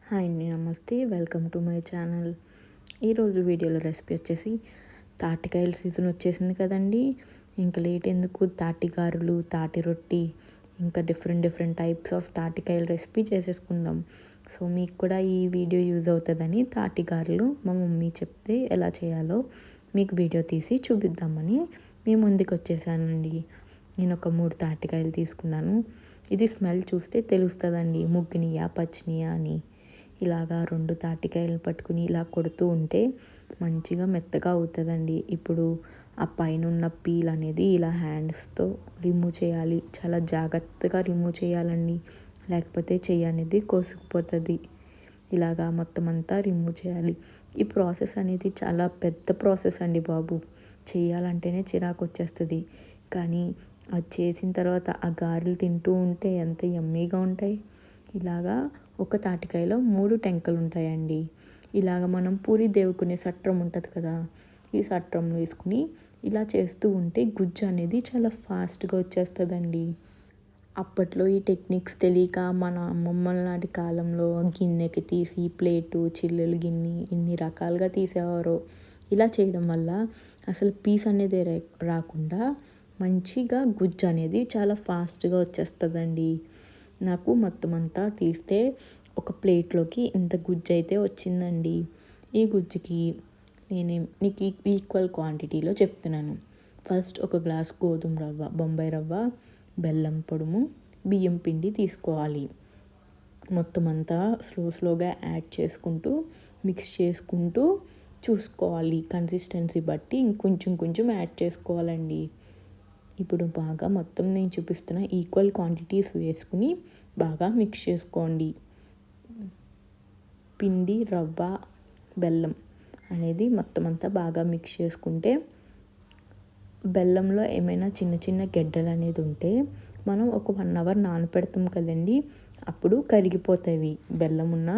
Hi అండి, నమస్తే. Welcome to my channel. ఈరోజు వీడియోలో రెసిపీ వచ్చేసి తాటికాయల సీజన్ వచ్చేసింది కదండి. ఇంకా లేట్ ఎందుకు, తాటి గారెలు, తాటి రొట్టి, ఇంకా different types of Tatikayala recipe చేసేసుకుందాం. సో మీకు కూడా ఈ వీడియో యూజ్ అవుతుందని తాటి గారెలు మా మమ్మీ చెప్తే ఎలా చేయాలో మీకు వీడియో తీసి చూపిద్దామని మీ ముందుకు వచ్చేసానండి. నేను ఒక 3 తాటికాయలు తీసుకున్నాను. ఇది స్మెల్ చూస్తే తెలుస్తుందండి ముగ్గినియా పచ్చినియా అని. ఇలాగా 2 తాటికాయలు పట్టుకుని ఇలా కొడుతూ ఉంటే మంచిగా మెత్తగా అవుతుందండి. ఇప్పుడు ఆ పైన ఉన్న పీల్ అనేది ఇలా హ్యాండ్స్తో రిమూవ్ చేయాలి. చాలా జాగ్రత్తగా రిమూవ్ చేయాలండి, లేకపోతే చెయ్యి అనేది కోసుకుపోతుంది. ఇలాగా మొత్తం అంతా రిమూవ్ చేయాలి. ఈ ప్రాసెస్ అనేది చాలా పెద్ద ప్రాసెస్ అండి బాబు. చేయాలంటేనే చిరాకు వచ్చేస్తుంది, కానీ అది చేసిన తర్వాత ఆ గారెలు తింటూ ఉంటే ఎంత యమ్మీగా ఉంటాయి. ఇలాగా ఒక తాటికాయలో 3 టెంకలు ఉంటాయండి. ఇలాగ మనం పూరి దేవుకునే సట్రం ఉంటుంది కదా, ఈ సట్రం వేసుకుని ఇలా చేస్తూ ఉంటే గుజ్జు అనేది చాలా ఫాస్ట్గా వచ్చేస్తుందండి. అప్పట్లో ఈ టెక్నిక్స్ తెలియక మన అమ్మమ్మల నాటి కాలంలో గిన్నెకి తీసి ప్లేటు, చిల్లులు గిన్నె ఇన్ని రకాలుగా తీసేవారు. ఇలా చేయడం వల్ల అసలు పీస్ అనేది రాకుండా మంచిగా గుజ్జు అనేది చాలా ఫాస్ట్గా వచ్చేస్తుందండి. నాకు మొత్తం అంతా తీస్తే ఒక ప్లేట్లోకి ఇంత గుజ్జు అయితే వచ్చిందండి. ఈ గుజ్జుకి నీకు ఈక్వల్ క్వాంటిటీలో చెప్తున్నాను. ఫస్ట్ ఒక గ్లాస్ గోధుమ రవ్వ, బొంబాయి రవ్వ, బెల్లం పొడుము, బియ్యం పిండి తీసుకోవాలి. మొత్తం అంతా స్లోగా యాడ్ చేసుకుంటూ మిక్స్ చేసుకుంటూ చూసుకోవాలి. కన్సిస్టెన్సీ బట్టి ఇంకొంచెం యాడ్ చేసుకోవాలండి. ఇప్పుడు బాగా మొత్తం నేను చూపిస్తున్న ఈక్వల్ క్వాంటిటీస్ వేసుకుని బాగా మిక్స్ చేసుకోండి. పిండి, రవ్వ, బెల్లం అనేది మొత్తం అంతా బాగా మిక్స్ చేసుకుంటే బెల్లంలో ఏమైనా చిన్న గెడ్డలు అనేది ఉంటే మనం ఒక 1 అవర్ నానపెడతాం కదండి, అప్పుడు కరిగిపోతాయి. బెల్లం ఉన్నా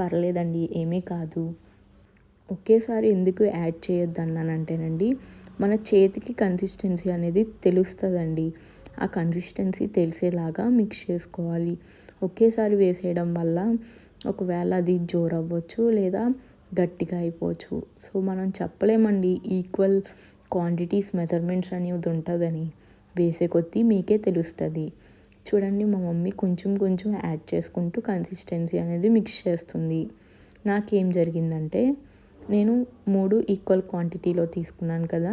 పర్లేదండి, ఏమీ కాదు. ఒకేసారి ఎందుకు యాడ్ చేయొద్దు అన్నానంటేనండి, మన చేతికి కన్సిస్టెన్సీ అనేది తెలుస్తుందండి. ఆ కన్సిస్టెన్సీ తెలిసేలాగా మిక్స్ చేసుకోవాలి. ఒకేసారి వేసేయడం వల్ల ఒకవేళ అది జోరవ్వచ్చు లేదా గట్టిగా అయిపోవచ్చు. సో మనం చెప్పలేమండి ఈక్వల్ క్వాంటిటీస్ మెజర్మెంట్స్ అనేది ఉంటుందని. వేసే కొద్దీ మీకే తెలుస్తుంది. చూడండి, మా మమ్మీ కొంచెం యాడ్ చేసుకుంటూ కన్సిస్టెన్సీ అనేది మిక్స్ చేస్తుంది. నాకేం జరిగిందంటే, నేను 3 ఈక్వల్ క్వాంటిటీలో తీసుకున్నాను కదా,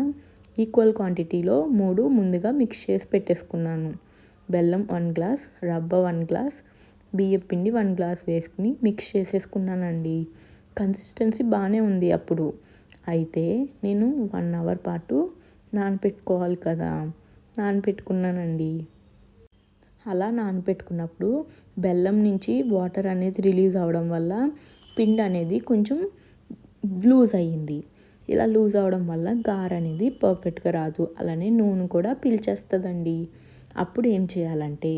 ఈక్వల్ క్వాంటిటీలో 3 ముందుగా మిక్స్ చేసి పెట్టేసుకున్నాను. బెల్లం 1 గ్లాస్, రవ్వ 1 గ్లాస్, బియ్యం పిండి 1 గ్లాస్ వేసుకుని మిక్స్ చేసేసుకున్నానండి. కన్సిస్టెన్సీ బాగానే ఉంది అప్పుడు. అయితే నేను 1 అవర్ పాటు నానపెట్టుకోవాలి కదా, నానపెట్టుకున్నానండి. అలా నానపెట్టుకున్నప్పుడు బెల్లం నుంచి వాటర్ అనేది రిలీజ్ అవ్వడం వల్ల పిండి అనేది కొంచెం లూజ్ అయ్యింది. ఇలా లూజ్ అవడం వల్ల గారె అనేది పర్ఫెక్ట్గా రాదు. అలానే నూనె కూడా పీల్చేస్తుందండి. అప్పుడు ఏం చేయాలంటే,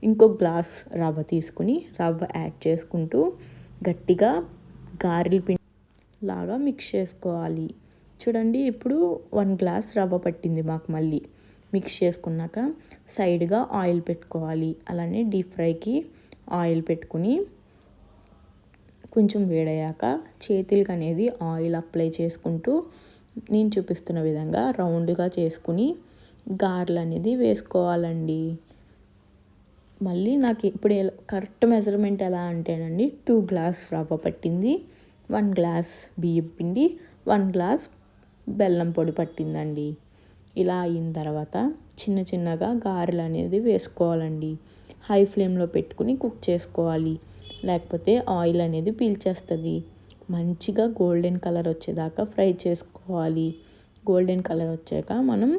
ఇంకో గ్లాస్ రవ్వ తీసుకుని రవ్వ యాడ్ చేసుకుంటూ గట్టిగా గారెల పిండి లాగా మిక్స్ చేసుకోవాలి. చూడండి, ఇప్పుడు 1 గ్లాస్ రవ్వ పట్టింది మాకు. మళ్ళీ మిక్స్ చేసుకున్నాక సైడ్గా ఆయిల్ పెట్టుకోవాలి. అలానే డీప్ ఫ్రైకి ఆయిల్ పెట్టుకుని కొంచెం వేడయ్యాక చేతులకి అనేది ఆయిల్ అప్లై చేసుకుంటూ నేను చూపిస్తున్న విధంగా రౌండ్గా చేసుకుని గారెలు అనేది వేసుకోవాలండి. మళ్ళీ నాకు ఇప్పుడు కరెక్ట్ మెజర్మెంట్ ఎలా అంటేనండి, 2 గ్లాస్ రవ్వ పట్టింది, 1 గ్లాస్ బియ్యం పిండి, 1 గ్లాస్ బెల్లం పొడి పట్టిందండి. ఇలా అయిన తర్వాత చిన్నగా గారెలు అనేది వేసుకోవాలండి. హై ఫ్లేమ్లో పెట్టుకుని కుక్ చేసుకోవాలి, లేకపోతే ఆయిల్ అనేది పీల్చేస్తుంది. మంచిగా గోల్డెన్ కలర్ వచ్చేదాకా ఫ్రై చేసుకోవాలి. గోల్డెన్ కలర్ వచ్చాక మనం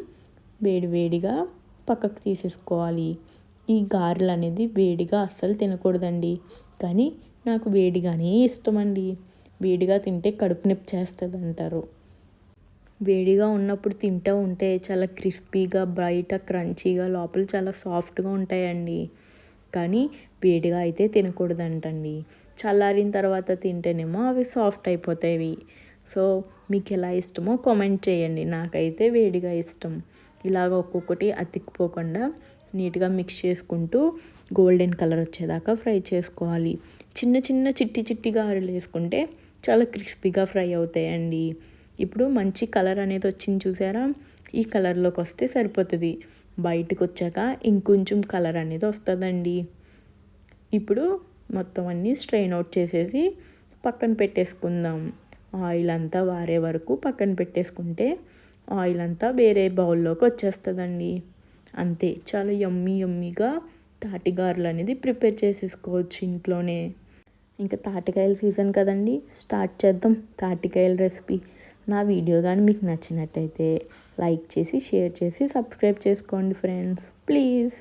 వేడిగా పక్కకు తీసేసుకోవాలి. ఈ గారెలు అనేది వేడిగా అస్సలు తినకూడదండి, కానీ నాకు వేడిగానే ఇష్టమండి. వేడిగా తింటే కడుపు నొప్పి చేస్తుంది అంటారు. వేడిగా ఉన్నప్పుడు తింటూ ఉంటే చాలా క్రిస్పీగా, బయట క్రంచీగా, లోపల చాలా సాఫ్ట్గా ఉంటాయండి. కానీ వేడిగా అయితే తినకూడదంటండి. చల్లారిన తర్వాత తింటేనేమో అవి సాఫ్ట్ అయిపోతాయి. సో మీకు ఎలా ఇష్టమో కామెంట్ చేయండి. నాకైతే వేడిగా ఇష్టం. ఇలాగ ఒక్కొక్కటి అతికిపోకుండా నీట్గా మిక్స్ చేసుకుంటూ గోల్డెన్ కలర్ వచ్చేదాకా ఫ్రై చేసుకోవాలి. చిన్న చిన్న చిట్టి చిట్టి గారెలు వేసుకుంటే చాలా క్రిస్పీగా ఫ్రై అవుతాయండి. ఇప్పుడు మంచి కలర్ అనేది వచ్చింది చూసారా, ఈ కలర్లోకి వస్తే సరిపోతుంది. బయటకు వచ్చాక ఇంకొంచెం కలర్ అనేది వస్తుందండి. ఇప్పుడు మొత్తం అన్నీ స్ట్రెయిన్ అవుట్ చేసేసి పక్కన పెట్టేసుకుందాం. ఆయిల్ అంతా వారే వరకు పక్కన పెట్టేసుకుంటే ఆయిల్ అంతా వేరే బౌల్లోకి వచ్చేస్తుందండి. అంతే, చాలా యమ్మీగా తాటిగారెలు అనేది ప్రిపేర్ చేసేసుకోవచ్చు ఇంట్లోనే. ఇంకా తాటికాయల సీజన్ కదండి, స్టార్ట్ చేద్దాం తాటికాయల రెసిపీ. నా వీడియో కానీ మీకు నచ్చినట్టయితే లైక్ చేసి, షేర్ చేసి, సబ్స్క్రైబ్ చేసుకోండి ఫ్రెండ్స్, ప్లీజ్.